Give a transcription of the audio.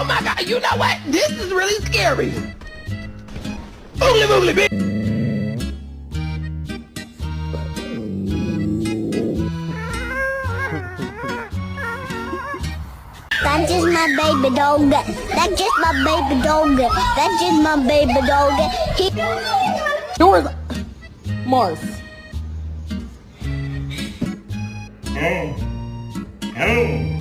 Oh my God, you know what? This is really scary. Boogly boogly bitch. That's just my baby dog. That's just my baby dog. That's just my baby dog. Yours, Mars. Oh. Oh.